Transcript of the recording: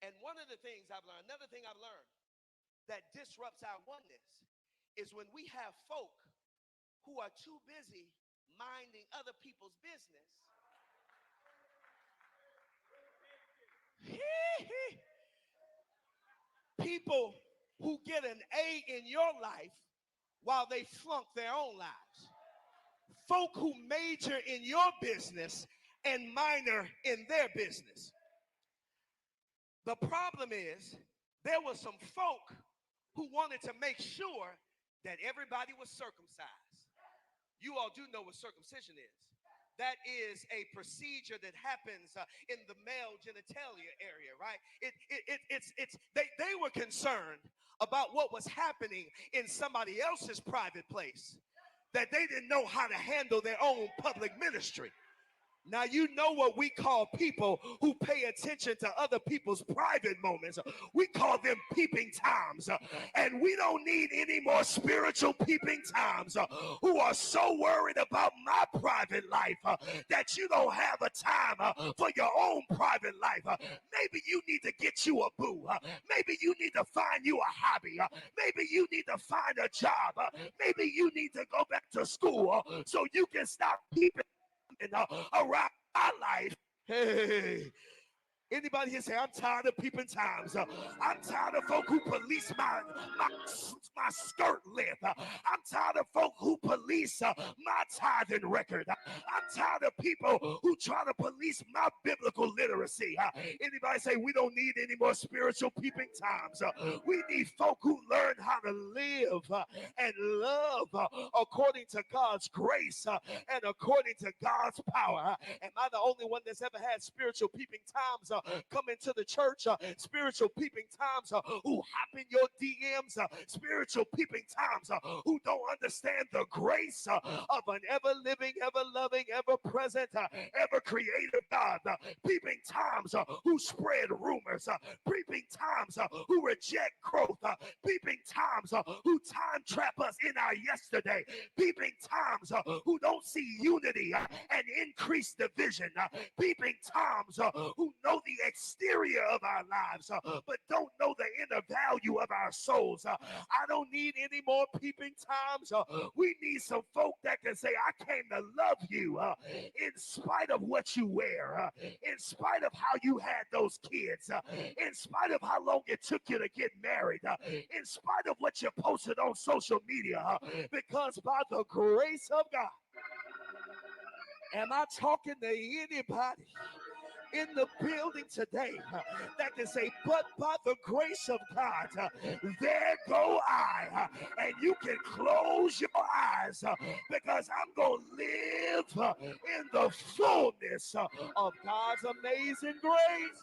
And one of the things I've learned, another thing I've learned that disrupts our oneness is when we have folk who are too busy minding other people's business. People who get an A in your life while they flunk their own lives. Folk who major in your business and minor in their business. The problem is there were some folk who wanted to make sure that everybody was circumcised. You all do know what circumcision is. That is a procedure that happens in the male genitalia area, right? They were concerned about what was happening in somebody else's private place, that they didn't know how to handle their own public ministry. Now, you know what we call people who pay attention to other people's private moments. We call them peeping toms. And we don't need any more spiritual peeping toms who are so worried about my private life that you don't have a time for your own private life. Maybe you need to get you a boo. Maybe you need to find you a hobby. Maybe you need to find a job. Maybe you need to go back to school so you can stop peeping around my life. Hey, anybody here say, I'm tired of peeping times. I'm tired of folk who police my skirt length. I'm tired of folk who police my tithing record. I'm tired of people who try to police my biblical literacy. Anybody say, we don't need any more spiritual peeping times. We need folk who learn how to live and love according to God's grace and according to God's power. Am I the only one that's ever had spiritual peeping times come into the church? Spiritual peeping times who hop in your DMs, spiritual peeping times who don't understand the grace of an ever-living, ever-loving, ever-present, ever-creative God. Peeping times who spread rumors, peeping times who reject growth, peeping times who time trap us in our yesterday, peeping times who don't see unity and increase division, peeping times who know the exterior of our lives but don't know the inner value of our souls. I don't need any more peeping times. We need some folk that can say, I came to love you in spite of what you wear, in spite of how you had those kids, in spite of how long it took you to get married, in spite of what you posted on social media, because by the grace of God, am I talking to anybody in the building today that can say, but by the grace of God, there go I, and you can close your eyes because I'm going to live in the fullness of God's amazing grace.